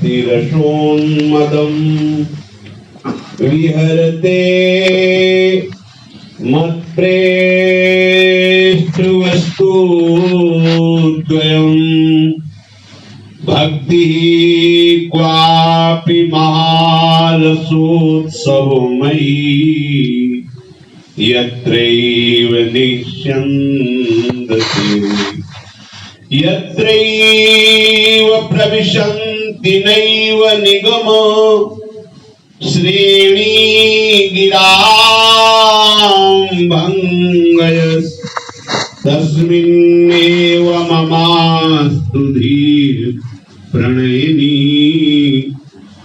तिरशोन्मदं विहरते मत्प्रेष्ठवस्तुद्वयं भक्तिः क्वापि महारसोत्सवमयी यत्रैव निष्यन्दते यत्रैव प्रविशन्ति नैव निगम श्रेणीगिराम्भङ्गयस् तस्मिन्नेव ममास्तु धीः प्रणयिनी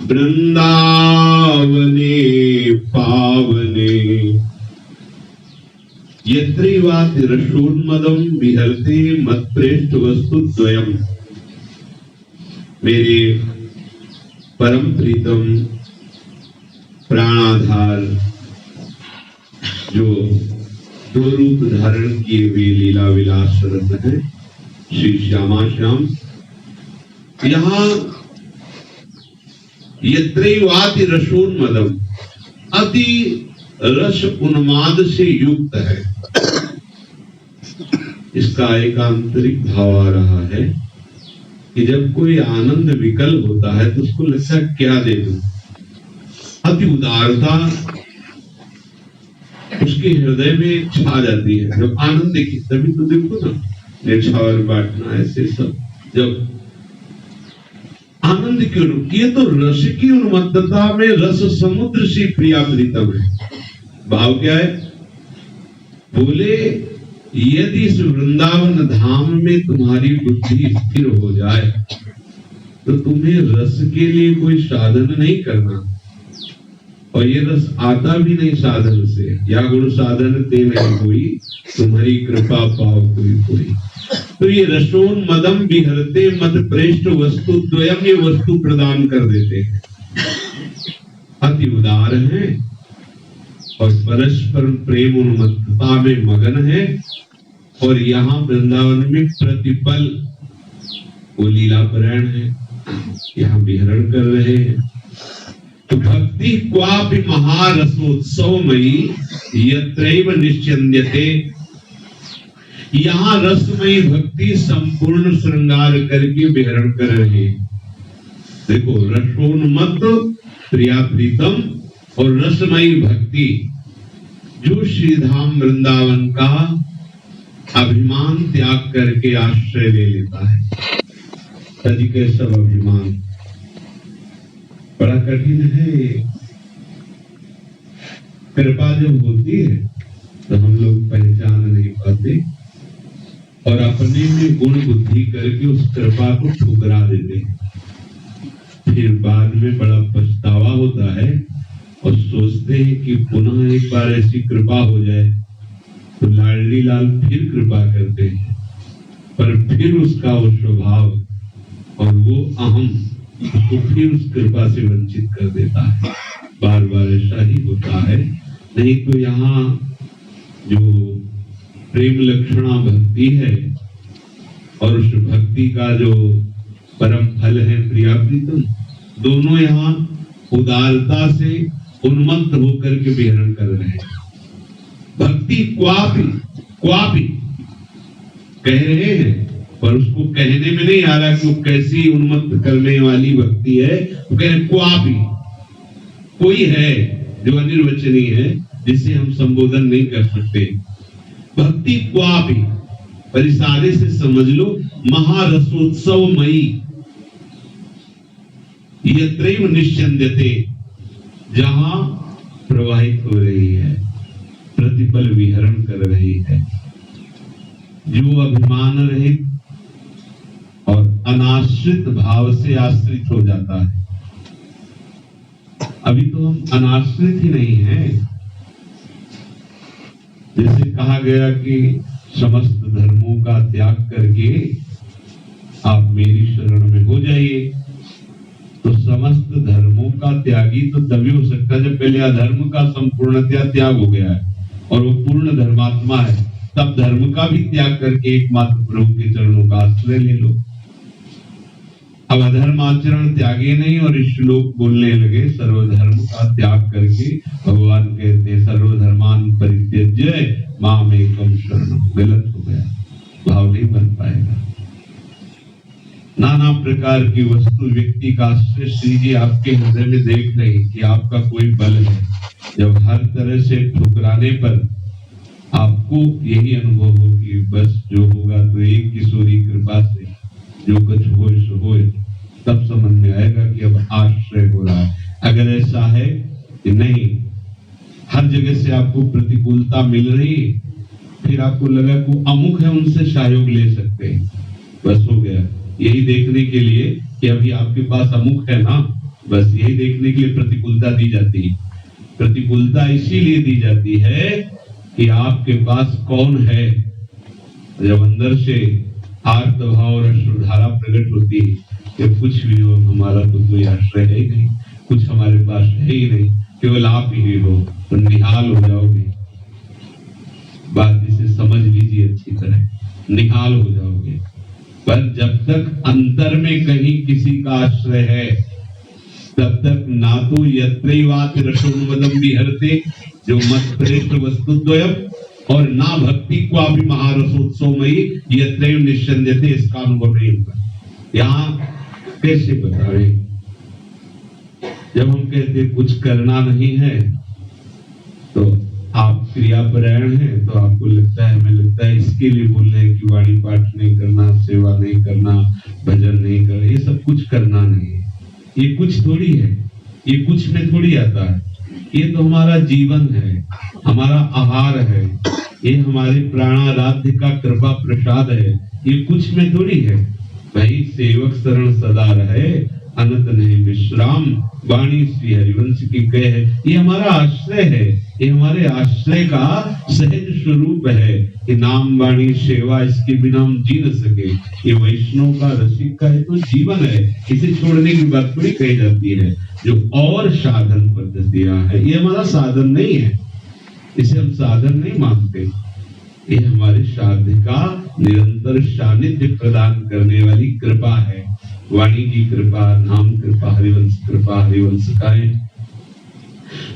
वृन्दावने पावने यत्रैवातिरशोन्मदं विहरते मत्प्रेष्ठ वस्तुद्वयम्। मेरे परम प्रीतम प्राणाधार जो दो रूप धारण किए हुए लीला विलास रत्न है श्री श्यामा श्याम, यहाँ यत्रैवातिरशोन्मदम अति रस उन्माद से युक्त है। इसका एक आंतरिक भाव आ रहा है कि जब कोई आनंद विकल होता है तो उसको लगता है क्या दे दूं। अति उदारता उसके हृदय में छा जाती है जब आनंद देखिए, तभी तो देखो ना निछावर बांटना ऐसे सब। जब आनंद क्यों, ये तो रस की उन्मत्तता में रस समुद्र से प्रिया प्रीतम है। भाव क्या है? बोले यदि इस वृंदावन धाम में तुम्हारी बुद्धि स्थिर हो जाए तो तुम्हें रस के लिए कोई साधन नहीं करना, और ये रस आता भी नहीं साधन से, या गुण साधन ते नहीं कोई, तुम्हारी कृपा पाओ कोई। तो ये रसोन्मदम विहरते मत प्रेष्ठ वस्तु द्वयम, ये वस्तु प्रदान कर देते हैं। अति उदार है और परस्पर प्रेम उन्मत्तता में मगन है, और यहाँ वृंदावन में प्रतिपल वो लीलापरायण है, यहाँ विहरण कर रहे हैं। तो भक्ति क्वापि महारसोत्सवमयी यत्रैव निश्चन्द्यते, यहाँ रसमयी भक्ति संपूर्ण श्रृंगार करके विहरण कर रहे हैं। देखो रसोन्मत्त प्रिया प्रीतम और रसमयी भक्ति जो श्रीधाम वृंदावन का अभिमान त्याग करके आश्रय ले लेता है। सजी के सब अभिमान बड़ा कठिन है। कृपा जब होती है तो हम लोग पहचान नहीं पाते और अपने में गुण बुद्धि करके उस कृपा को ठुकरा देते हैं। फिर बाद में बड़ा पछतावा होता है और सोचते हैं कि पुनः एक बार ऐसी कृपा हो जाए तो लाडली लाल फिर कृपा करते हैं, पर फिर उसका वो स्वभाव और वो अहम उसको फिर उस कृपा से वंचित कर देता है। बार बार ऐसा ही होता है। नहीं तो यहाँ जो प्रेम लक्षणा भक्ति है और उस भक्ति का जो परम फल है प्रिया प्रीतम, दोनों यहाँ उदारता से उन्मत्त होकर के विहरण कर रहे हैं। भक्ति क्वापि कह रहे हैं, पर उसको कहने में नहीं आ रहा कि वो कैसी उन्मत्त करने वाली भक्ति है। वो कह रहे क्वापि, कोई है जो अनिर्वचनीय है जिसे हम संबोधन नहीं कर सकते। भक्ति क्वापि, पर इशारे से समझ लो महारसोत्सवमयी यत्रैव निश्चन्द्यते, जहां प्रवाहित हो रही है, प्रतिपल विहरण कर रही है। जो अभिमान रहित और अनाश्रित भाव से आश्रित हो जाता है। अभी तो हम अनाश्रित ही नहीं हैं। जैसे कहा गया कि समस्त धर्मों का त्याग करके आप मेरी शरण में हो जाइए, तो समस्त धर्मों का त्यागी तो तभी हो सकता है जब पहले अधर्म का संपूर्णतया त्याग हो गया है और वो पूर्ण धर्मात्मा है, तब धर्म का भी त्याग करके एकमात्र प्रभु के चरणों का आश्रय ले लो। अब अधर्म आचरण त्यागे नहीं और इस श्लोक बोलने लगे सर्वधर्म का त्याग करके। भगवान कहते हैं सर्वधर्मान परित्यज्य मामेकम शरणम। गलत हो गया, भाव नहीं बन पाएगा। नाना प्रकार की वस्तु व्यक्ति का आश्रय श्री जी आपके हृदय में देख रहे कि आपका कोई बल है। जब हर तरह से ठुकराने पर आपको यही अनुभव हो कि बस जो होगा तो एक किशोरी कृपा से जो कुछ हो सो हो, तब समझ में आएगा कि अब आश्रय हो रहा है। अगर ऐसा है कि नहीं, हर जगह से आपको प्रतिकूलता मिल रही, फिर आपको लगा को अमुक है उनसे सहयोग ले सकते हैं, बस हो गया। यही देखने के लिए कि अभी आपके पास अमुक है ना, बस यही देखने के लिए प्रतिकूलता दी जाती है। प्रतिकूलता इसीलिए दी जाती है कि आपके पास कौन है। जब अंदर से आर्त भाव और अश्रुधारा प्रकट होती है कि कुछ भी हो हमारा तो कोई आश्रय है ही नहीं, कुछ हमारे पास है ही नहीं, केवल आप ही हो, तो निहाल हो जाओगे। बात इसे समझ लीजिए अच्छी तरह, निहाल हो जाओगे। पर जब तक अंतर में कहीं किसी का आश्रय है, तब तक ना तो यत्रैवात रसोन्मदम विहरते जो मत प्रेष्ठ वस्तुद्वयम्, और ना भक्ति को अभी महारसोत्सवमयी यत्रैव निश्चंद्यते, इसका अनुभव नहीं होगा। यहाँ कैसे बतावे, जब हम कहते कुछ करना नहीं है तो आप क्रियापरायण हैं, तो आपको लगता है, हमें लगता है इसके लिए बोल रहे हैं कि वाणी पाठ नहीं करना, सेवा नहीं करना, भजन नहीं करना, ये सब कुछ करना नहीं है। ये कुछ थोड़ी है, ये कुछ में थोड़ी आता है। ये तो हमारा जीवन है, हमारा आहार है, ये हमारे प्राणाराध्य का कृपा प्रसाद है। ये कुछ में थोड़ी है भाई। सेवक शरण सदा रहे, अनंत नहीं विश्राम, वाणी श्री हरिवंश की कह। ये हमारा आश्रय है, ये हमारे आश्रय का सहज स्वरूप है कि नाम वाणी सेवा, इसके बिना हम जी न सके। ये वैष्णव का रसिक का है तो जीवन है, इसे छोड़ने की बात थोड़ी कही जाती है। जो और साधन पद्धतियां है, ये हमारा साधन नहीं है, इसे हम साधन नहीं मानते। ये हमारे साध्य का निरंतर सानिध्य प्रदान करने वाली कृपा है। वाणी की कृपा, नाम कृपा, हरिवंश कृपा, हरिवंश का है।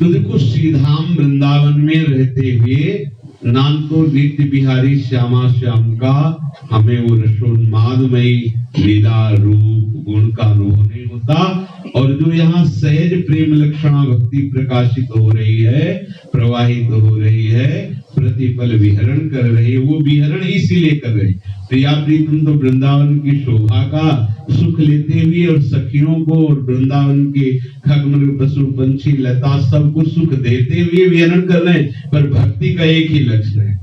तो देखो, श्रीधाम वृंदावन में रहते हुए नाम तो नित्य बिहारी श्यामा श्याम का हमें वो रसोन्मादमयी लीला रूप गुण का अनुभव नहीं होता। और जो यहाँ सहज प्रेम लक्षणा भक्ति प्रकाशित हो रही है, प्रवाहित हो रही है, प्रतिपल विहरण कर रही है, वो विहरण इसीलिए कर रही। प्रिया प्रीतम तो वृंदावन की शोभा का सुख लेते हुए और सखियों को और वृंदावन के खगमृग पशु पंछी लता सबको सुख देते हुए विहरण कर रहे हैं। पर भक्ति का एक ही लक्ष्य है,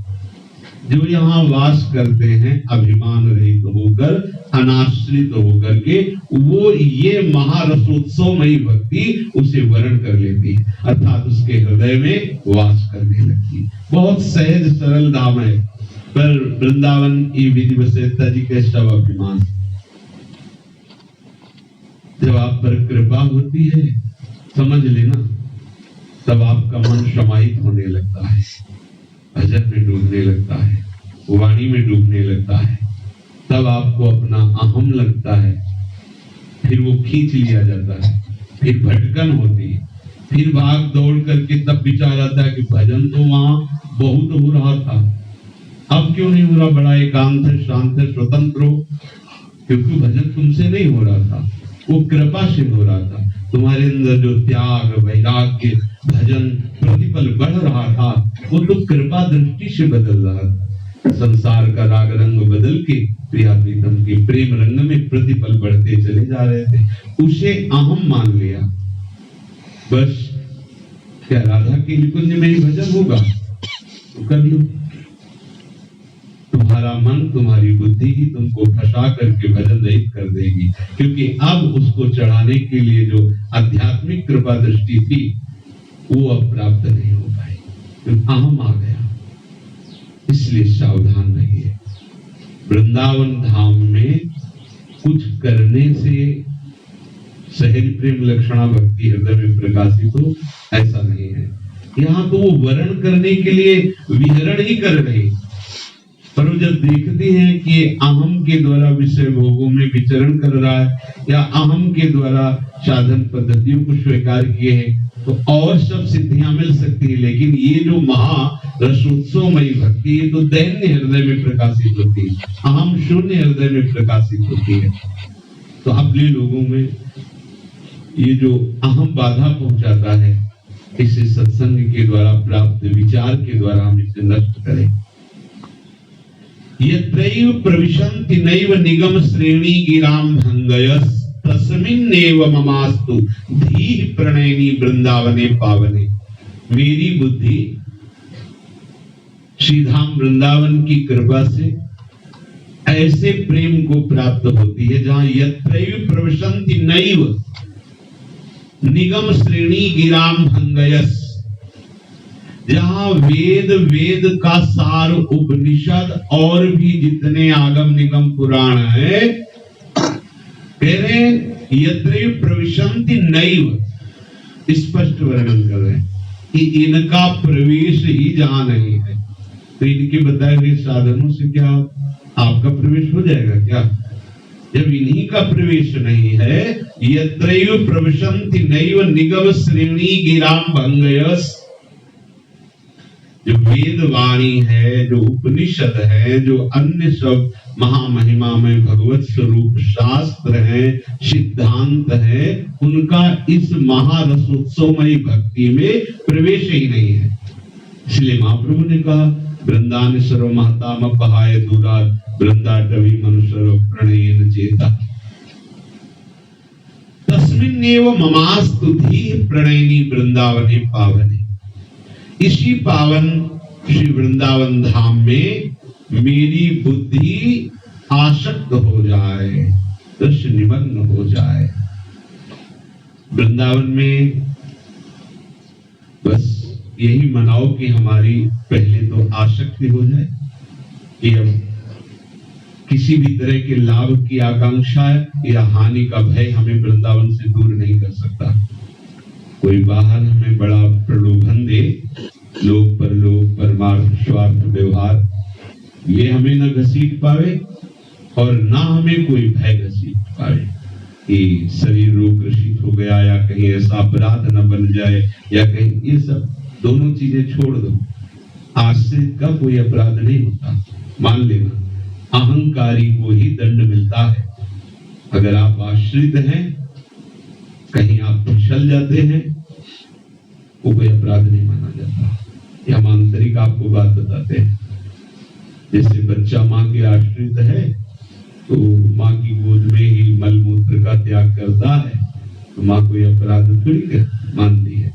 जो यहाँ वास करते हैं अभिमान रहित होकर, अनाश्रित होकर के, वो ये महारसोत्सवमयी भक्ति उसे वर्ण कर लेती है, अर्थात उसके हृदय में वास करने लगती है। बहुत सहज सरल धाम है, पर वृंदावन की विधि वसेता जी के सब अभिमान। जब आप पर कृपा होती है, समझ लेना, तब आपका मन समाहित होने लगता है, भजन में डूबने लगता है, वाणी में डूबने लगता है। तब आपको अपना अहम लगता है, फिर वो खींच लिया जाता है, फिर भटकन होती है, फिर भाग दौड़ करके तब विचार आता है कि भजन तो वहां बहुत हो रहा था, अब क्यों नहीं हो रहा? बड़ा एकांत है, शांत है, स्वतंत्र हो। क्योंकि भजन तुमसे नहीं हो रहा था, वो कृपा से हो रहा था। तुम्हारे अंदर जो त्याग, वैराग्य, भजन प्रतिपल बढ़ रहा था, वो तो कृपा दृष्टि से बदल रहा था। संसार का राग रंग बदल के प्रिया प्रीतम के प्रेम रंग में प्रतिपल बढ़ते चले जा रहे थे। उसे अहम मान लिया। बस क्या राधा के निकुंज में ही भजन होगा तो कर लो। तुम्हारा मन, तुम्हारी बुद्धि ही तुमको फंसा करके भजन रहित कर देगी, क्योंकि अब उसको चढ़ाने के लिए जो आध्यात्मिक कृपा दृष्टि थी वो अब प्राप्त नहीं हो पाई, क्योंकि अहम आ गया। इसलिए सावधान रहिए। वृंदावन धाम में कुछ करने से सहज प्रेम लक्षणा भक्ति हृदय में प्रकाशित हो, ऐसा नहीं है। यहाँ तो वो वर्ण करने के लिए विहरण ही कर रहे, पर वो जब देखते हैं कि अहम के द्वारा विषय भोगों में विचरण कर रहा है या अहम के द्वारा साधन पद्धतियों को स्वीकार किए हैं, तो और सब सिद्धियां मिल सकती है, लेकिन ये जो महा रसोत्सवमयी भक्ति ये तो दैन्य हृदय में प्रकाशित होती है, अहम शून्य हृदय में प्रकाशित होती है। तो अपने लोगों में ये जो अहम बाधा पहुंचाता है, इसे सत्संग के द्वारा प्राप्त विचार के द्वारा हम इसे नष्ट करें। यत्रैव प्रविशन्ति नैव निगम श्रेणी गिराम भंगयस् तस्मिन्नेव ममास्तु धीः प्रणयिनी वृंदावने पावने। मेरी बुद्धि श्रीधाम वृंदावन की कृपा से ऐसे प्रेम को प्राप्त होती है जहां यत्रैव प्रविशन्ति नैव निगम श्रेणी गिराम भंगयस्, जहां वेद का सार उपनिषद और भी जितने आगम निगम पुराण है, कह रहे यत्रैव प्रविशन्ति नैव, स्पष्ट वर्णन कर रहे हैं कि इनका प्रवेश ही जहां नहीं है। तो इनके बताए हुए साधनों से क्या आपका प्रवेश हो जाएगा क्या? जब इन्हीं का प्रवेश नहीं है, यत्रैव प्रविशन्ति नैव निगम श्रेणी गिराम भंगयस्, जो वेद वाणी है, जो उपनिषद है, जो अन्य सब महामहिमा में भगवत स्वरूप शास्त्र है, सिद्धांत है, उनका इस महारसोत्सवमयी भक्ति में प्रवेश ही नहीं है। इसलिए महाप्रभु ने कहा वृंदान सर्व महताम पहाय दूरात वृंदाटवी मनुष्य प्रणयेन चेता तस्मिन्नेव ममास्तु धीः प्रणयिनी वृंदावने पावने। इसी पावन श्री वृंदावन धाम में मेरी बुद्धि आसक्त हो जाए, दृश्य निमग्न हो जाए। वृंदावन में बस यही मनाओ कि हमारी पहले तो आसक्ति हो जाए कि हम किसी भी तरह के लाभ की आकांक्षा या हानि का भय हमें वृंदावन से दूर नहीं कर सकता। कोई बाहर हमें बड़ा प्रलोभन दे, लोक परलोक परमार्थ स्वार्थ व्यवहार, ये हमें न घसीट पावे और ना हमें कोई भय घसीट पावे कि शरीर रोग ग्रसित हो गया या कहीं ऐसा अपराध न बन जाए या कहीं, ये सब दोनों चीजें छोड़ दो। आश्रित का कोई अपराध नहीं होता, मान लेना। अहंकारी को ही दंड मिलता है। अगर आप आश्रित हैं, कहीं आप फिसल जाते हैं, वो कोई अपराध नहीं माना जाता। ये हम आंतरिक आपको बात बताते हैं। जैसे बच्चा माँ के आश्रित है तो माँ की गोद में ही मल मूत्र का त्याग करता है, तो माँ कोई अपराध थोड़ी मानती है।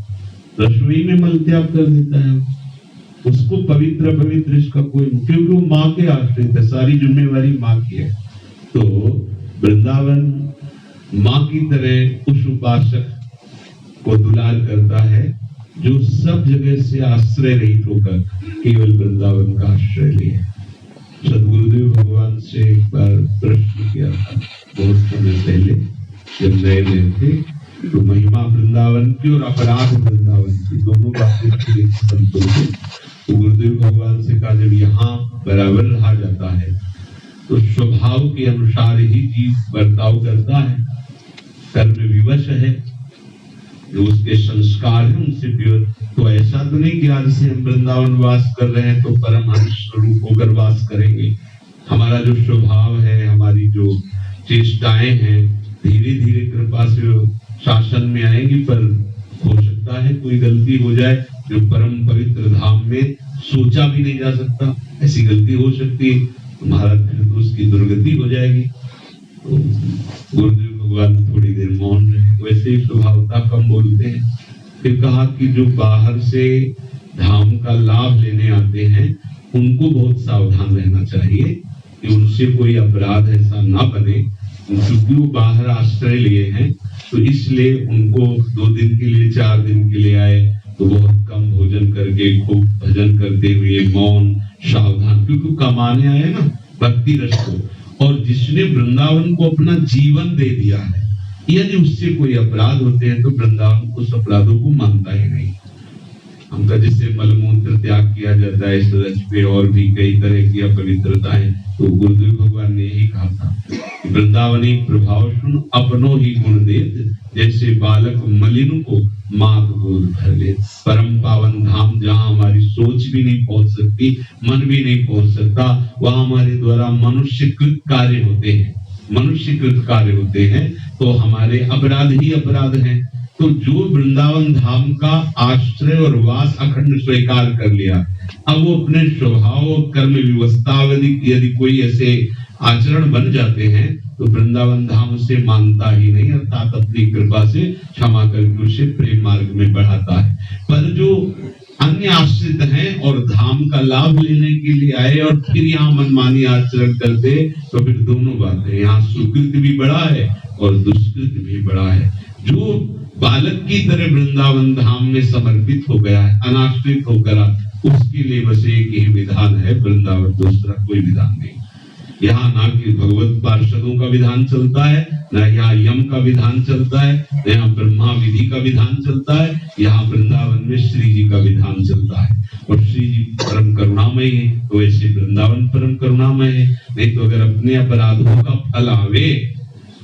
रसोई में मल त्याग कर देता है, उसको पवित्र इसका कोई, क्योंकि वो माँ के आश्रित है, सारी जिम्मेवारी माँ की है। तो वृंदावन माँ की तरह उस उपासक को दुलार करता है जो सब जगह से आश्रय रहित होकर केवल वृंदावन का आश्रय लिए। सदगुरुदेव भगवान से एक बार प्रश्न किया था बहुत समय पहले, जब नए नए थे, तो महिमा वृंदावन की और अपराध वृंदावन की दोनों बातें संतोष। तो गुरुदेव भगवान से कहा जब यहाँ बराबर रहा जाता है तो स्वभाव के अनुसार ही जीव बर्ताव करता है, कर्म विवश है, जो उसके संस्कार है उनसे प्योर। तो ऐसा तो नहीं कि आज से हम वृंदावन वास कर रहे हैं तो परमहंस स्वरूप होकर वास करेंगे। हमारा जो स्वभाव है, हमारी जो चेष्टाएं हैं, धीरे धीरे कृपा से शासन में आएंगी, पर हो सकता है कोई गलती हो जाए जो परम पवित्र धाम में सोचा भी नहीं जा सकता, ऐसी गलती हो सकती है, तो महाराज फिर तो उसकी दुर्गति हो जाएगी। तो गुरुदेव भगवान थोड़ी देर मौन रहे, वैसे ही स्वभावता कम बोलते हैं। फिर कहा कि जो बाहर से धाम का लाभ लेने आते हैं उनको बहुत सावधान रहना चाहिए कि उनसे कोई अपराध ऐसा ना बने, क्योंकि वो बाहर आश्रय लिए हैं, तो इसलिए उनको 2 दिन के लिए 4 दिन के लिए आए तो बहुत कम भोजन करके खूब भजन करते हुए मौन सावधान, क्योंकि कमाने आए ना भक्ति रस को। और जिसने वृंदावन को अपना जीवन दे दिया है, यदि उससे कोई अपराध होते हैं तो वृंदावन उस अपराधों को मानता ही नहीं। हमका जिससे मलमूत्र त्याग किया जाता है इस रच पे और भी कई तरह की अपवित्रताएं, तो गुरुदेव भगवान ने यही कहा था कि वृंदावनी प्रभाव सुन अपनो ही गुण देत, जैसे बालक मलिन को मात गोद भर ले। परम पावन धाम जहाँ हमारी सोच भी नहीं पहुंच सकती, मन भी नहीं पहुंच सकता, वहां हमारे द्वारा मनुष्यकृत कार्य होते हैं, मनुष्यकृत कार्य होते हैं, तो हमारे अपराध ही अपराध हैं। तो जो वृंदावन धाम का आश्रय और वास अखंड स्वीकार कर लिया, अब वो अपने स्वभाव और कर्म व्यवस्था यदि कोई ऐसे आचरण बन जाते हैं तो वृंदावन धाम उसे मानता ही नहीं, अर्थात अपनी कृपा से क्षमा करके उसे प्रेम मार्ग में बढ़ाता है। पर जो अन्य आश्रित हैं और धाम का लाभ लेने के लिए आए और फिर यहाँ मनमानी आचरण करते, तो फिर दोनों बातें, यहाँ सुकृत भी बड़ा है और दुष्कृत भी बड़ा है। जो बालक की तरह वृंदावन धाम में समर्पित हो गया है, अनाश्रित होकर, उसके लिए बस एक ही विधान है वृंदावन, दूसरा कोई विधान नहीं। यहाँ ना कि भगवत पार्षदों का विधान चलता है, न यहाँ यम का विधान चलता है, न यहाँ ब्रह्मा विधि का विधान चलता है, यहाँ वृंदावन में श्री जी का विधान चलता है। और श्री जी परम करुणामय है, तो ऐसे वृंदावन परम करुणामय है। नहीं तो अगर अपने अपराधों का फल आवे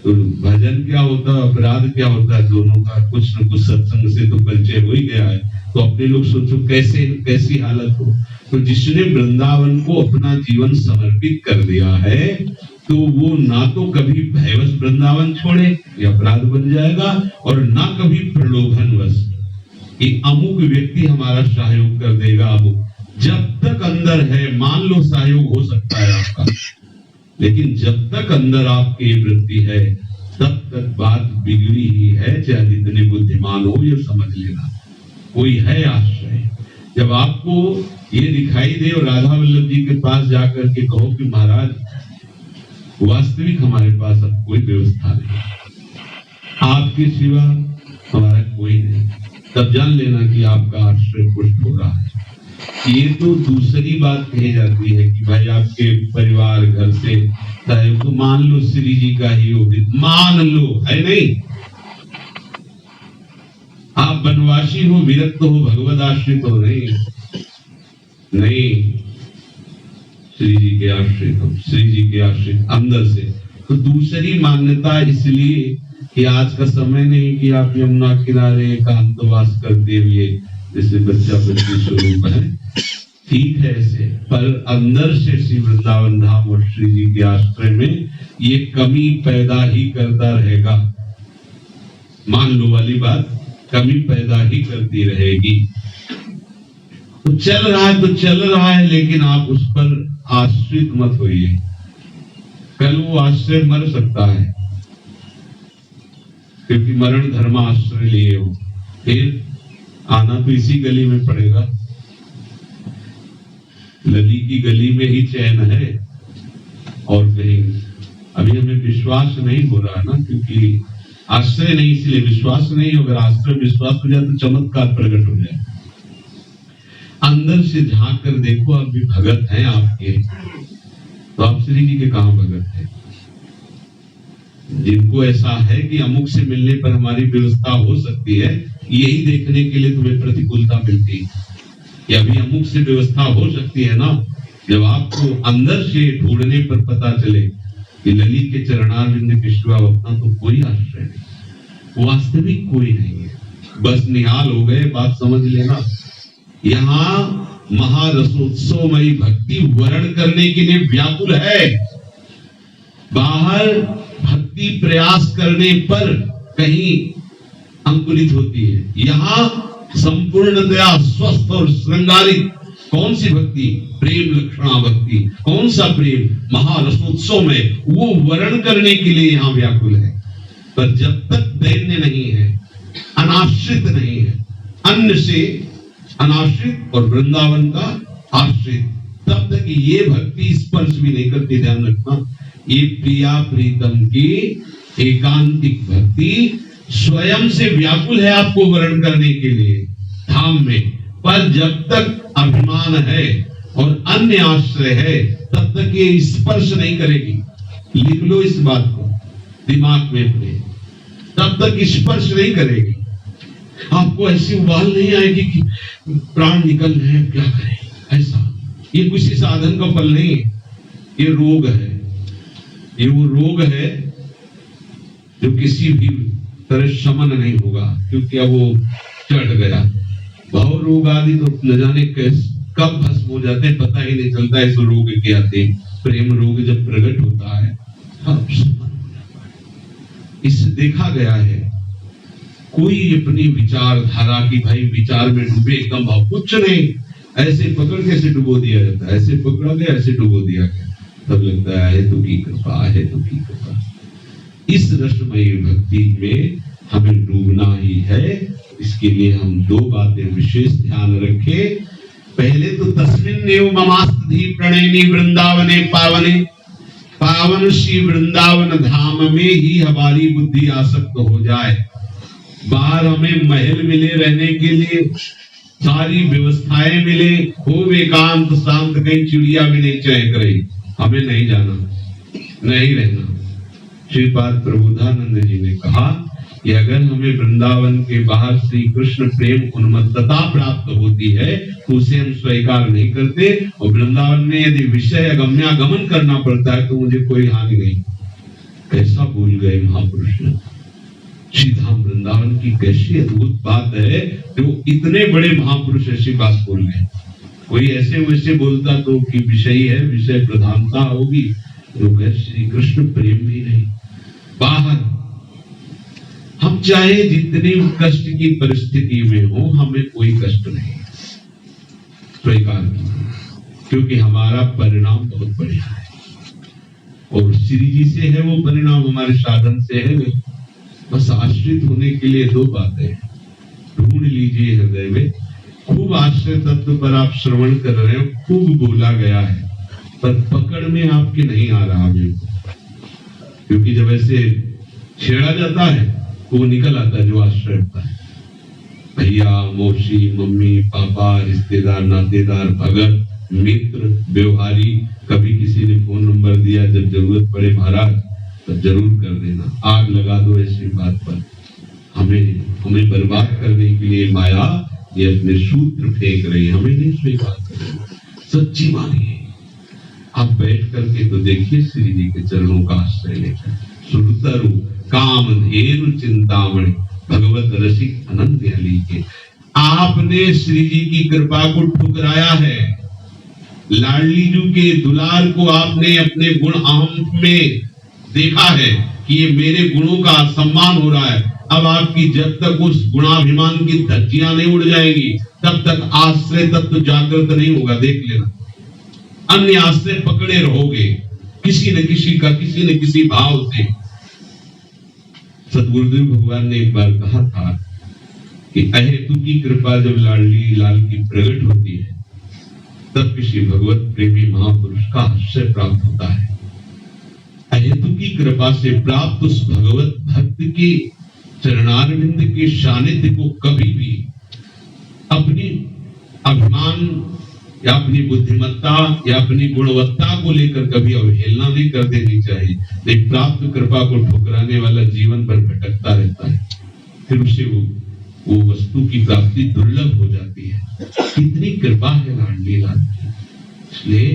तो भजन क्या होता है, अपराध क्या होता है, दोनों का कुछ न कुछ सत्संग से तो परिचय हो ही गया है। तो अपने लोग सोचो कैसी हालत हो। तो जिसने वृंदावन को अपना जीवन समर्पित कर दिया है, तो वो ना तो कभी भयवश वृंदावन छोड़े, ये अपराध बन जाएगा, और ना कभी प्रलोभनवश कि अमुक व्यक्ति हमारा सहयोग कर देगा। अमुक जब तक अंदर है, मान लो सहयोग हो सकता है आपका, लेकिन जब तक अंदर आपकी वृत्ति है तब तक बात बिगड़ी ही है, चाहे जितने बुद्धिमान हो ये समझ लेना। कोई है आश्रय, जब आपको ये दिखाई दे और राधा वल्लभ जी के पास जाकर के कहो कि महाराज वास्तविक हमारे पास अब कोई व्यवस्था नहीं, आपके सिवा हमारा कोई नहीं, तब जान लेना कि आपका आश्रय पुष्ट हो रहा है। ये तो दूसरी बात कही जाती है कि भाई आपके परिवार घर से तो मान लो श्री जी का ही हो, मान लो, है नहीं, आप वनवासी हो, विरक्त हो, भगवत आश्रित हो, नहीं, श्री जी के आश्रित हो, श्री जी के आश्रित अंदर से। तो दूसरी मान्यता इसलिए कि आज का समय नहीं कि आप यमुना किनारे एकांतवास करते हुए जैसे बच्चा बच्ची स्वरूप है, ठीक है ऐसे, पर अंदर से श्री वृंदावन धाम और श्री जी के आश्रय में ये कमी पैदा ही करता रहेगा। मान लो वाली बात, कमी पैदा ही करती रहेगी। तो चल रहा है तो चल रहा है, लेकिन आप उस पर आश्रित मत होइए, कल वो आश्रय मर सकता है, क्योंकि मरण धर्म आश्रय लिए हो, फिर आना तो इसी गली में पड़ेगा। लली की गली में ही चैन है और कहीं अभी हमें विश्वास नहीं हो रहा ना, क्योंकि आश्रय नहीं, इसलिए विश्वास नहीं। अगर आश्रय विश्वास हो जाए तो चमत्कार प्रकट हो जाए। अंदर से झांक कर देखो, आप भी भगत हैं आपके, तो आप श्री जी के कहां भगत हैं? जिनको ऐसा है कि अमुक से मिलने पर हमारी व्यवस्था हो सकती है, यही देखने के लिए तुम्हें प्रतिकूलता मिलती है कि अभी अमुक से व्यवस्था हो सकती है ना। जब आपको अंदर से ढूंढने पर पता चले कि लली के चरणारविंद के सिवा अपना तो कोई आश्रय नहीं, वास्तविक कोई नहीं है, बस निहाल हो गए, बात समझ लेना। यहाँ महारसोत्सवमयी भक्ति वर्ण करने के लिए व्याकुल है। बाहर भक्ति प्रयास करने पर कहीं अंकुरित होती है, यहाँ संपूर्णतया स्वस्थ और श्रृंगारित। कौन सी भक्ति? प्रेम लक्षणा भक्ति। कौन सा प्रेम? महारसोत्सव में वो वर्ण करने के लिए यहाँ व्याकुल है। पर जब तक दैन्य नहीं है, अनाश्रित नहीं है, अन्य से अनाश्रित और वृंदावन का आश्रित, तब तक ये भक्ति स्पर्श भी नहीं करती। ध्यान रखना, ये प्रिया प्रीतम की एकांतिक भक्ति स्वयं से व्याकुल है आपको वर्ण करने के लिए धाम में, पर जब तक अभिमान है और अन्य आश्रय है तब तक ये स्पर्श नहीं करेगी। लिख लो इस बात को दिमाग में अपने, तब तक स्पर्श नहीं करेगी। आपको ऐसी उबाल नहीं आएगी कि प्राण निकल रहे हैं, क्या करें। ऐसा ये किसी साधन का फल नहीं है, ये रोग है। ये वो रोग है जो किसी भी तरह शमन नहीं होगा, क्योंकि अब वो चढ़ गया। भाव रोग आदि तो न जाने कब भस्म हो जाते हैं, पता ही नहीं चलता। इस रोग के आते प्रेम रोग जब प्रकट होता है तब शमन हो जाता है। इससे देखा गया है, कोई अपनी विचारधारा की भाई विचार में डूबे एकदम भाव, कुछ नहीं, ऐसे पकड़ के ऐसे डुबो दिया जाता है, ऐसे पकड़ा गया ऐसे डुबो दिया गया, तब लगता है तो की कृपा है, तो की कृपा। इस रसमयी भक्ति में हमें डूबना ही है। इसके लिए हम दो बातें विशेष ध्यान रखें। पहले तो तस्मिन्नेव ममास्ति प्रणयिनी वृंदावने पावने, पावन श्री वृंदावन धाम में ही हमारी बुद्धि आसक्त हो जाए। बाहर हमें महल मिले रहने के लिए, सारी व्यवस्थाएं मिले, खूब एकांत शांत, कहीं चिड़िया भी नहीं चहक रही, हमें नहीं जाना, नहीं रहना। श्रीपाद प्रबोधानंद जी ने कहा कि अगर हमें वृंदावन के बाहर श्री कृष्ण प्रेम उन्मत्तता प्राप्त होती है तो उसे हम स्वीकार नहीं करते, और वृंदावन में यदि विषय गमनागमन करना पड़ता है तो मुझे कोई हानि नहीं। कैसा भूल गए महापुरुष ने। श्रीधाम वृंदावन की कैसी अद्भुत बात है, जो इतने बड़े महापुरुष ऐसी बात बोल गए। कोई ऐसे वैसे बोलता तो कि विषय है, विषय प्रधानता होगी, तो श्री कृष्ण प्रेम भी नहीं। बाहर हम चाहे जितनी कष्ट की परिस्थिति में हो, हमें कोई कष्ट नहीं स्वीकार कीजिए, क्योंकि हमारा परिणाम बहुत बढ़िया है और श्री जी से है वो परिणाम, हमारे साधन से है नहीं। बस आश्रित होने के लिए दो बातें ढूंढ लीजिए हृदय में। खूब आश्रय तत्व पर आप श्रवण कर रहे हो, खूब बोला गया है, पर पकड़ में आपके नहीं आ रहा मेरे को, क्योंकि जब ऐसे छेड़ा जाता है तो वो निकल आता है जो आश्रय होता है। भैया, मौसी, मम्मी, पापा, रिश्तेदार, नातेदार, भगत, मित्र, व्यवहारी, कभी किसी ने फोन नंबर दिया, जब जरूरत पड़े महाराज तब जरूर कर देना, आग लगा दो ऐसी बात पर। हमें बर्बाद करने के लिए माया ये अपने सूत्र फेंक रही है, हमें नहीं स्वीकार कर रही। सच्ची मानिए, आप बैठ करके तो देखिए श्री जी के चरणों का आश्रय लेकर। सुरतरु काम धेनु चिंतामणि भगवत रसिक अनंत अली के। आपने श्री जी की कृपा को ठुकराया है, लाडली जी के दुलार को आपने अपने गुण अहम में देखा है कि ये मेरे गुणों का सम्मान हो रहा है। अब आपकी जब तक उस गुणाभिमान की धज्जियां नहीं उड़ जाएंगी तब तक आश्रय तत्व जागृत नहीं होगा। देख लेना, अन्य आश्रय पकड़े रहोगे किसी न किसी भाव से। सतगुरुदेव भगवान ने एक बार कहा था कि अहेतु की कृपा जब लाडली लाल की प्रकट होती है तब किसी भगवत प्रेमी महापुरुष का आश्रय प्राप्त होता है। अहेतु की कृपा से प्राप्त उस भगवत भक्त के चरणारविंद के सानिध्य को कभी भी अपनी अभिमान या अपनी बुद्धिमत्ता या अपनी गुणवत्ता को लेकर कभी अवहेलना नहीं कर देनी चाहिए। लेकिन प्राप्त कृपा को ठुकराने वाला जीवन भर भटकता रहता है, फिर उसे वो वस्तु की प्राप्ति दुर्लभ हो जाती है। कितनी कृपा है लाडली लाल की। इसलिए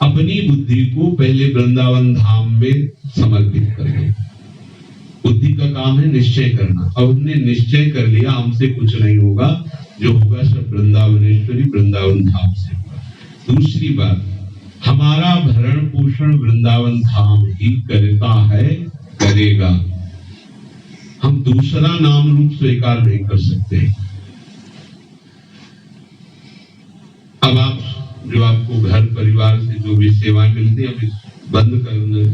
अपनी बुद्धि को पहले वृंदावन धाम में समर्पित करें। बुद्धि का काम है निश्चय करना। अब हमने निश्चय कर लिया, हमसे कुछ नहीं होगा, जो होगा सब वृंदावनेश्वरी वृंदावन धाम से होगा। दूसरी बात, हमारा भरण पोषण वृंदावन धाम ही करता है, करेगा। हम दूसरा नाम रूप स्वीकार नहीं कर सकते। अब आप जो आपको घर परिवार से जो भी सेवाएं मिलती है अभी बंद करने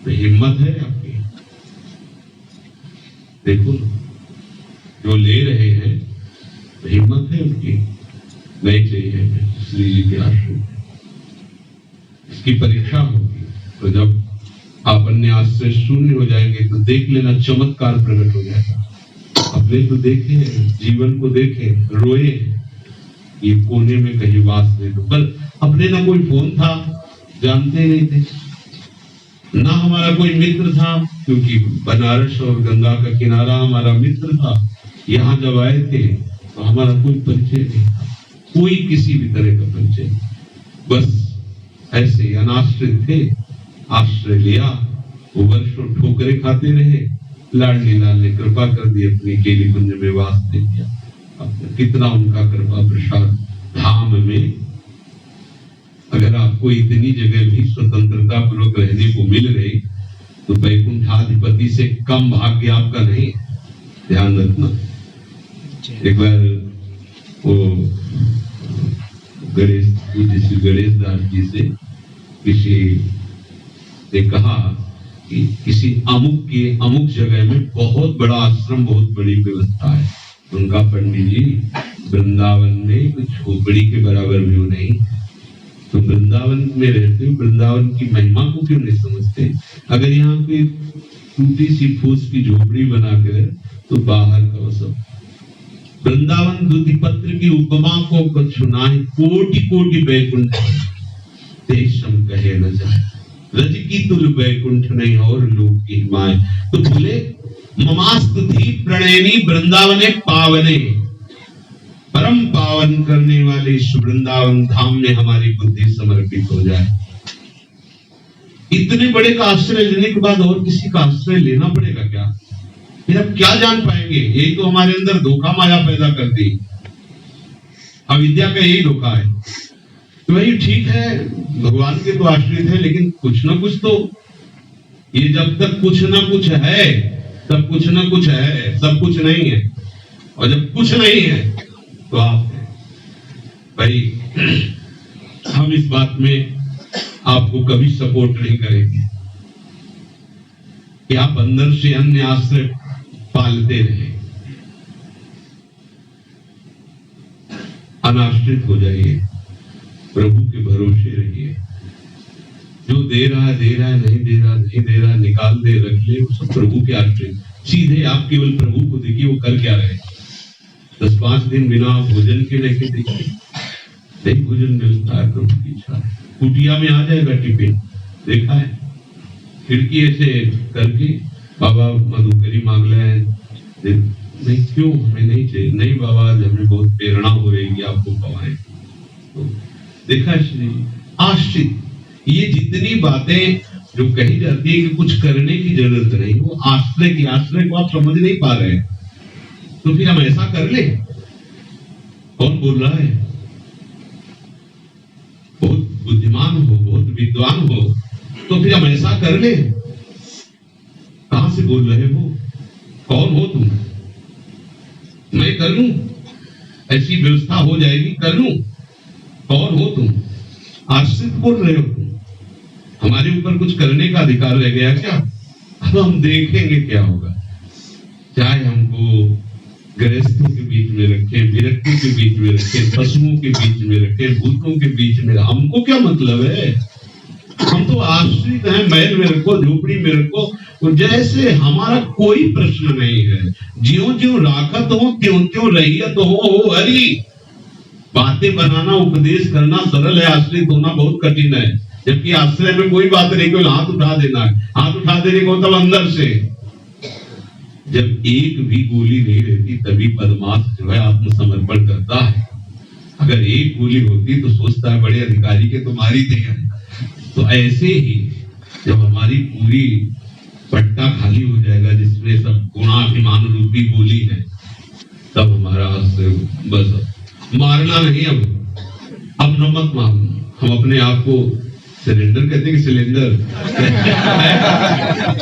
तो हिम्मत है आपकी? देखो जो ले रहे हैं तो हिम्मत है उनकी? नहीं चाहिए। श्री जी के आश्रम इसकी परीक्षा होगी, तो जब आप अन्यास से शून्य हो जाएंगे तो देख लेना चमत्कार प्रकट हो जाएगा। अपने तो देखे, जीवन को देखे, रोए, ये कोने में कहीं वास दे दो। पर अपने ना कोई फोन था, जानते नहीं थे, ना हमारा कोई मित्र था, क्योंकि बनारस और गंगा का किनारा हमारा मित्र था। यहाँ जब आए थे तो हमारा कोई परिचय नहीं था, कोई किसी भी तरह का परिचय, बस ऐसे अनाश्रित थे। आश्रय लिया, वो वर्षों ठोकरे खाते रहे, लाडली लाल ने कृपा कर दी, अपनी केली कुंज में वास दे दिया। कितना उनका कृपा प्रसाद धाम में। अगर आपको इतनी जगह भी स्वतंत्रता पूर्वक रहने को मिल रही तो वैकुंठाधिपति से कम भाग्य आपका नहीं, ध्यान रखना। एक बार वो गणेश दास जी से किसी ने कहा कि किसी अमुक जगह में बहुत बड़ा आश्रम, बहुत बड़ी व्यवस्था है। उनका पंडित जी, वृंदावन में कुछ झोपड़ी के बराबर भी नहीं, तो वृंदावन में रहते हो, वृंदावन की महिमा को क्यों नहीं समझते? अगर यहाँ पे टूटी सी फूस की झोपड़ी बनाकर तो बाहर का वो सब। वृंदावन दूधी पत्र की उपमा को कछु नाहि, कोटि कोटि वैकुंठ देशम कहे न जाए, रज की तुल वैकुंठ नहीं और लोक की माए। तो बोले ममास्तुति प्रणयनी वृंदावने पावने, परम पावन करने वाले इस वृंदावन धाम में हमारी बुद्धि समर्पित हो जाए। इतने बड़े का आश्रय लेने के बाद और किसी का आश्रय लेना पड़ेगा क्या? फिर अब क्या जान पाएंगे? यही तो हमारे अंदर धोखा माया पैदा करती, अविद्या का यही धोखा है। तो भाई ठीक है, भगवान के तो आश्रित है, लेकिन कुछ ना कुछ तो, ये जब तक कुछ ना कुछ है तब कुछ ना कुछ है, सब कुछ नहीं है। और जब कुछ नहीं है तो आप भाई, हम इस बात में आपको कभी सपोर्ट नहीं करेंगे कि आप अंदर से अन्य आश्रय पालते रहे। अनाश्रित हो जाइए, प्रभु के भरोसे रहिए। जो दे रहा है दे रहा है, नहीं दे रहा नहीं दे रहा, निकाल दे रख ले, वो सब प्रभु के आश्रित। सीधे आप केवल प्रभु को देखिए, वो कर क्या रहे। 10-5 दिन बिना भोजन के लेके देखिए, नहीं भोजन मिलता है, प्रभु की इच्छा। कुटिया में आ जाएगा टिफिन, देखा है, खिड़की ऐसे करके बाबा मधुकरी मांग ले, नहीं क्यों, हमें नहीं चाहिए, नहीं बाबा हमें बहुत प्रेरणा हो रही है आपको पवाएं। तो देखा श्री आश्रित, ये जितनी बातें जो कही जाती है कि कुछ करने की जरूरत नहीं, वो आश्रय की, आश्रय को आप समझ नहीं पा रहे। तो फिर हम ऐसा कर ले, कौन बोल रहा है? बहुत बुद्धिमान हो, बहुत विद्वान हो, तो फिर हम ऐसा कर ले। कहां से बोल रहे हो? कौन हो तुम? मैं कर लूं, ऐसी व्यवस्था हो जाएगी, कर लूं। कौन हो तुम? आश्रित बोल रहे हो तुम। हमारे ऊपर कुछ करने का अधिकार रह गया क्या? अब हम देखेंगे क्या होगा। चाहे हमको गृहस्थों के बीच में रखें, विरक्ति के बीच में रखें, पशुओं के बीच में रखें, भूतों के बीच में, हमको क्या मतलब है? हम तो आश्रित हैं, महल में रखो, झोपड़ी में रखो, तो जैसे हमारा कोई प्रश्न नहीं है। ज्यों ज्यों राखत हो त्यों त्यों रहियत हो हरि। बातें बनाना, उपदेश करना सरल है, आश्रित होना बहुत कठिन है। जबकि आश्रय में कोई बात नहीं, केवल हाथ उठा देना है। हाथ उठा देने को मतलब अंदर से। जब एक भी गोली नहीं रहती तभी बदमाश जो है आत्मसमर्पण करता है। अगर एक गोली होती तो सोचता है बड़े अधिकारी के तो मारी थे। तो ऐसे ही जब हमारी पूरी पट्टा खाली हो जाएगा, जिसमें सब गुणाभिमान रूपी गोली है, तब हमारा बस मारना नहीं। अब न मत मारना, हम अपने आप को सिलेंडर कहते हैं कि सिलेंडर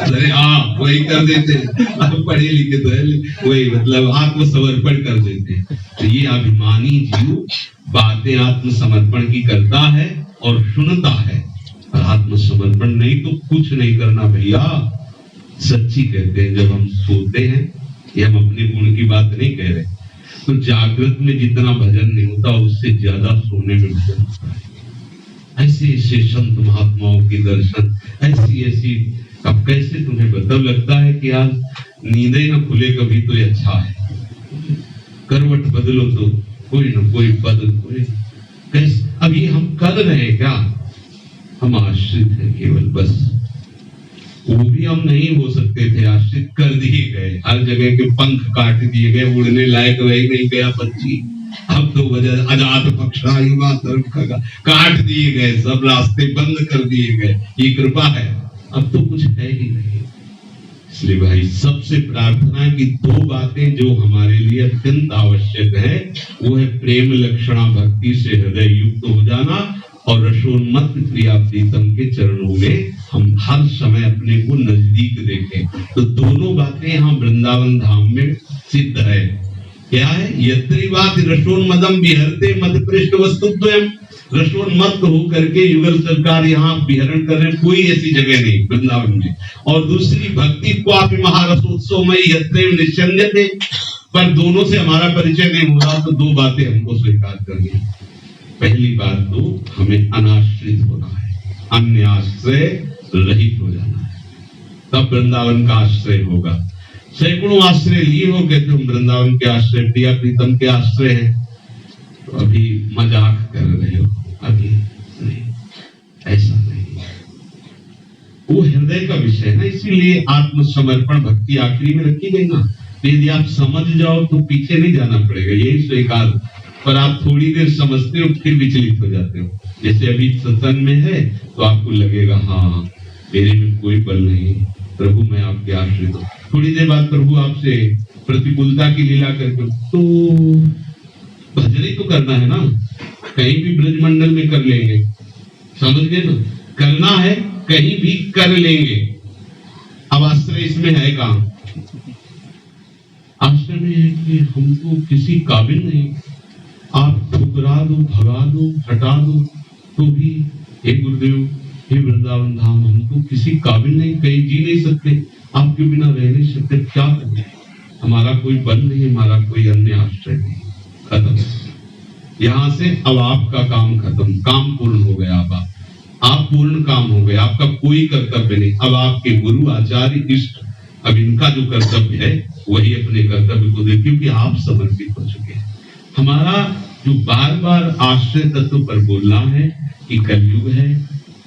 अरे हाँ वही कर देते हैं। अब पढ़े लिखे तो है, वही मतलब आत्मसमर्पण कर देते हैं। तो ये अभिमानी जीव बातें आत्मसमर्पण की करता है और सुनता है, और आत्मसमर्पण नहीं तो कुछ नहीं करना भैया। सच्ची कहते हैं, जब हम सोते हैं, ये हम अपने गुण की बात नहीं कह रहे, तो जागृत में जितना भजन नहीं होता उससे ज्यादा सोने में भजन होता है। ऐसे ऐसे संत महात्माओं के दर्शन, ऐसी ऐसी, अब कैसे तुम्हें बदल लगता है कि आज नींद ही न खुले कभी तो ये अच्छा है। करवट बदलो तो कोई न कोई बदल, कोई कैसे। अब ये हम कर रहे हैं क्या? हम आश्रित हैं केवल, बस वो भी हम नहीं हो सकते थे, आश्रित कर दिए गए, हर जगह के पंख काट दिए गए, उड़ने लायक रह नहीं गया पक्षी। अब तो वजह अजात पक्षा युवा काट दिए गए, सब रास्ते बंद कर दिए गए। ये कृपा है, अब तो कुछ है ही नहीं। इसलिए भाई सबसे प्रार्थना की दो बातें जो हमारे लिए अत्यंत आवश्यक है, वो है प्रेम लक्षणा भक्ति से हृदय युक्त हो जाना और रसोन्मत्त प्रिया प्रीतम के चरणों में हम हर समय अपने को नजदीक देखें। तो दोनों बातें यहाँ वृंदावन धाम में सिद्ध है। क्या है? यत्रिवात रसोन्मदम विहरते मध्य पृष्ठ वस्तुत्वयम्। रसोन्मत्त होकर के युगल सरकार यहाँ विहरण कर रहे, कोई ऐसी जगह नहीं वृंदावन में। और दूसरी भक्ति क्वापि महारसोत्सवमयी यत्रैव निश्चन्यते। पर दोनों से हमारा परिचय नहीं हो रहा, तो दो बातें हमको स्वीकार करनी। पहली बात तो हमें अनाश्रित होना है, अन्य आश्रय रहित हो जाना है, तब वृंदावन का आश्रय होगा। सैकड़ों आश्रय लिए हो गए, तुम वृंदावन के आश्रय प्रिया प्रीतम के आश्रय हैं, तो अभी मजाक कर रहे हो, अभी नहीं, ऐसा नहीं। वो हृदय का विषय है ना, इसीलिए आत्मसमर्पण भक्ति आखिरी में रखी गई ना। यदि आप समझ जाओ तो पीछे नहीं जाना पड़ेगा, यही स्वीकार। पर आप थोड़ी देर समझते हो फिर विचलित हो जाते हो। जैसे अभी सत्संग में है तो आपको लगेगा हाँ मेरे में कोई बल नहीं, प्रभु मैं आपके आश्रित हूँ। थोड़ी देर बाद प्रभु आपसे प्रतिकूलता की लीला करके, तो भजन ही तो करना है ना, कहीं भी ब्रजमंडल में कर लेंगे, समझ गए ना, करना है कहीं भी कर लेंगे। अब आश्रय इसमें है कहाँ? आश्रय में है कि हमको किसी काबिल नहीं, आप ठुकरा दो, भगा दो, हटा दो, तो भी हे गुरुदेव, हे वृंदावन धाम, हम तो किसी काबिल नहीं, कहीं जी नहीं सकते, आपके बिना रह नहीं सकते, क्या करें? हमारा कोई बल नहीं, हमारा कोई अन्य आश्रय नहीं, खत्म। यहाँ से अब आपका काम खत्म, काम पूर्ण हो गया। अब आप पूर्ण काम हो गए, आपका कोई कर्तव्य नहीं। अब आपके गुरु आचार्य इष्ट, अब इनका जो कर्तव्य है वही अपने कर्तव्य को दे, क्योंकि आप समर्पित हो चुके हैं। हमारा जो बार बार आश्रय तत्व पर बोलना है कि कलयुग है,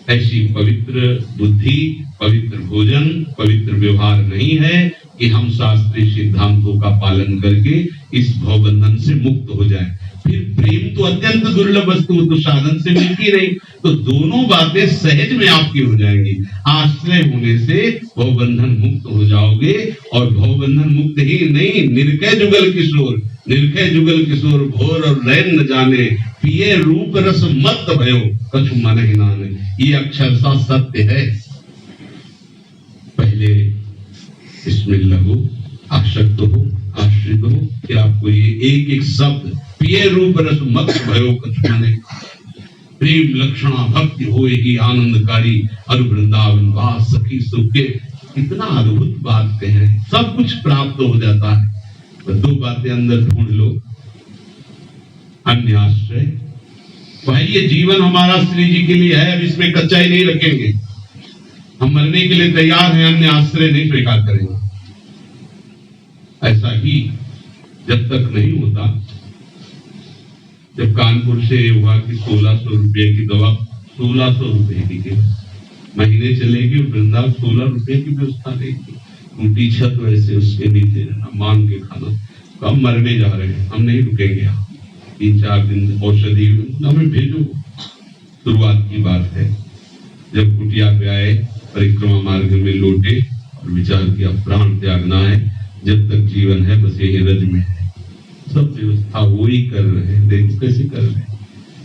ऐसी पवित्र बुद्धि, पवित्र भोजन, पवित्र व्यवहार नहीं है कि हम शास्त्रीय सिद्धांतों का पालन करके इस भवबंधन से मुक्त हो जाएं। फिर प्रेम तो अत्यंत दुर्लभ वस्तु, तो साधन से मिलती नहीं। तो दोनों बातें सहज में आपकी हो जाएंगी। आश्रय होने से भवबंधन मुक्त हो जाओगे, और भवबंधन मुक्त ही नहीं, निर्कय जुगल किशोर, निर्कय जुगल किशोर घोर और नयन न जाने, पिए रूप रस मत भयो कछु मन ही नाने। ये अक्षरशः सत्य है। पहले इसमें लगो, आसक्त हो, आश्रित हो, कि आपको ये एक एक शब्द पिए रूप रस मत भयो कछु मन, प्रेम लक्षणा भक्ति होएगी आनंदकारी, और वृंदावन वास सखी सुखे। कितना अद्भुत बातें हैं, सब कुछ प्राप्त हो जाता है। तो दो बातें अंदर ढूंढ लो, अन्य आश्रय। भाई ये जीवन हमारा श्री जी के लिए है, अब इसमें कच्चाई नहीं रखेंगे। हम मरने के लिए तैयार हैं, अन्य आश्रय नहीं स्वीकार करेंगे। ऐसा ही जब तक नहीं होता, जब कानपुर से हुआ कि 1600 रुपए की दवा, 1600 रुपए की महीने चलेगी, वृंदावन 16 रुपए की व्यवस्था रहेगी, टूटी छत वैसे उसके नीचे मांग के खाना। तो हम मरने जा रहे हैं, हम नहीं रुकेंगे यहाँ, 3-4 दिन औषधि हमें भेजो। शुरुआत की बात है, जब कुटिया पे आए, परिक्रमा मार्ग में लौटे और विचार किया प्राण त्यागना है, जब तक जीवन है बस यही रज में है। सब व्यवस्था वो ही कर रहे हैं, देखो कैसे कर रहे हैं।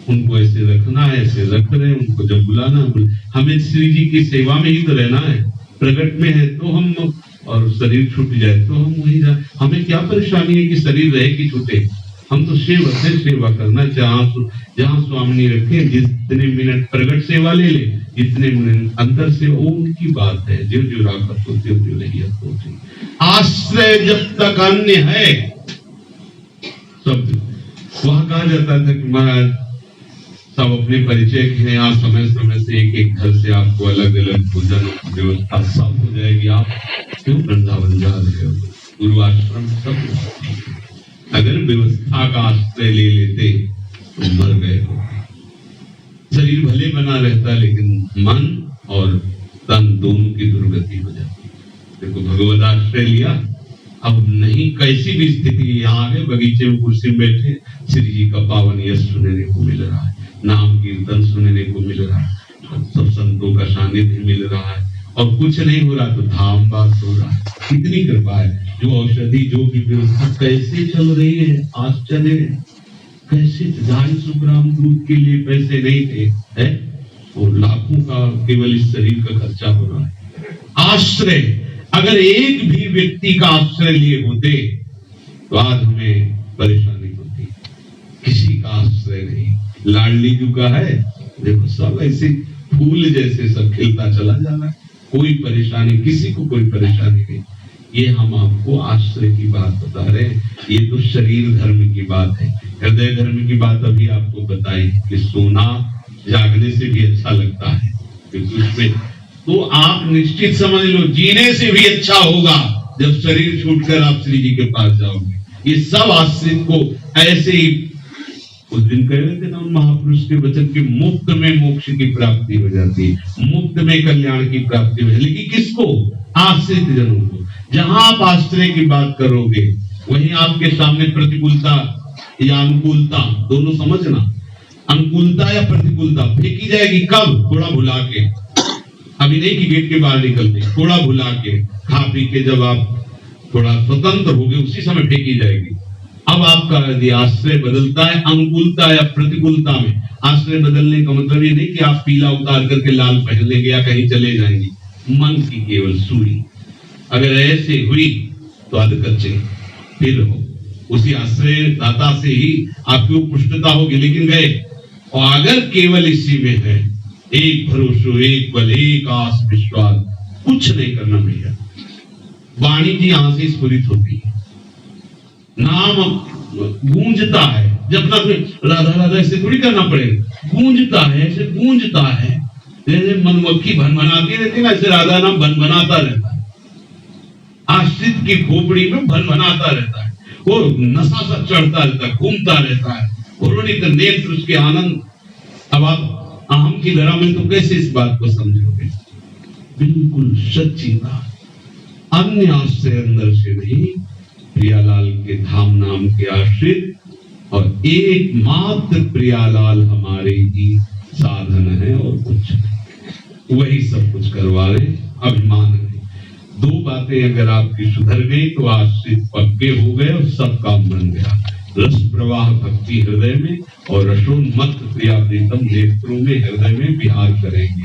उनको ऐसे रखना है, ऐसे रख रहे हैं, उनको जब बुलाना, हमें श्री जी की सेवा में ही तो रहना है। प्रकट में है तो हम, और शरीर छूट जाए तो हम वही जाए। हमें क्या परेशानी है कि शरीर रहे कि छूटे? हम तो सेवक है, सेवा करना। जहाँ स्वामी रखे, जितने मिनट प्रकट सेवा ले ले, जितने मिनट अंतर सेवा, वो उनकी बात है। जो जो राखत होती है, जो नहीं होती। आश्रय जब तक अन्य है, सब वहां कहा जाता था कि महाराज सब अपने परिचय के यहाँ समय समय से एक एक घर से आपको अलग अलग भोजन व्यवस्था सब हो जाएगी। आप क्यों वृंदावन जा रहे हो? गुरु आश्रम सब। अगर व्यवस्था का आश्रय ले लेते तो मर गए हो। शरीर भले बना रहता, लेकिन मन और तन दोनों की दुर्गति हो जाती है। देखो भगवत आश्रय लिया, अब नहीं कैसी भी स्थिति, यहाँ आ गए बगीचे में कुर्सी में बैठे, श्री जी का पावन यश सुनने को मिल रहा है, नाम कीर्तन सुनने को मिल रहा है, सब संतों का सानिध्य मिल रहा है, और कुछ नहीं हो रहा तो धाम बात हो रहा है। कितनी कृपा है। जो औषधि जो की व्यवस्था कैसे चल रही है, आश्चर्य है। कैसे 250 ग्राम दूध के लिए पैसे नहीं थे, है? और लाखों का केवल इस शरीर का खर्चा हो रहा है। आश्रय, अगर एक भी व्यक्ति का आश्रय लिए होते तो आज हमें परेशानी होती। किसी का आश्रय नहीं। लाडली जी का है, देखो सब ऐसे फूल जैसे सब खिलता चला जा रहा है, कोई परेशानी, किसी को कोई परेशानी नहीं। ये हम आपको आश्रय की बात बता रहे हैं। ये तो शरीर धर्म की बात है। हृदय धर्म की बात अभी आपको बताई कि सोना जागने से भी अच्छा लगता है, क्योंकि उसमें तो आप निश्चित समझ लो जीने से भी अच्छा होगा जब शरीर छूटकर आप श्री जी के पास जाओगे। ये सब आश्रित को ऐसे ही उस दिन कह रहे थे ना महापुरुष के वचन की, मुफ्त में मोक्ष की प्राप्ति हो जाती है, मुफ्त में कल्याण की प्राप्ति हो जाती है। लेकिन किसको? आश्रित जनों को। जहां आप आश्रय की बात करोगे वहीं आपके सामने प्रतिकूलता या अनुकूलता, दोनों समझना, अनुकूलता या प्रतिकूलता फेंकी जाएगी। कब? थोड़ा भुला के, अभी नहीं कि गेट के बाहर निकलते, थोड़ा भुला के, खा पी के जब आप थोड़ा स्वतंत्र हो गए उसी समय फेंकी जाएगी। अब आपका यदि आश्रय बदलता है अनुकूलता या प्रतिकूलता में, आश्रय बदलने का मतलब ये नहीं कि आप पीला उतार करके लाल पहन लेंगे या कहीं चले जाएंगे। मन की केवल सूरी अगर ऐसे हुई तो अधकच्चे फिर हो, उसी आश्रय दाता से ही आपकी पुष्टता होगी। लेकिन गए और अगर केवल इसी में है, एक भरोसा, एक बल, एक आस विश्वास, कुछ नहीं करना भैया। वाणी जी यहां से स्फुरित होती है, नाम गूंजता है। जब तक राधा राधा ऐसे थोड़ी करना पड़ेगा, गूंजता है, ऐसे गूंजता है, जैसे मनमक्खी भनभनाती रहती ना, ऐसे राधा नाम भनभनाता रहता है। आश्रित की खोपड़ी में भनभनाता रहता है, वो नशा सा चढ़ता रहता है, घूमता रहता है, पुरोनित नेत्र उसके आनंद। अब आप अहम की धरा में तो कैसे इस बात को समझोगे? बिल्कुल सच्ची बात। अन्य आश्रय अंदर से नहीं, प्रियालाल के धाम नाम के आश्रित, और एकमात्र प्रियालाल हमारे ही साधन है और कुछ नहीं। वही सब कुछ करवा रहे, अभिमान नहीं। दो बातें अगर आपकी सुधर गई तो आश्रित पक्के हो गए और सब काम बन गया। रस प्रवाह भक्ति हृदय में और रसोन्मत्त प्रिया प्रीतम नेत्रों में, हृदय में विहार करेंगे।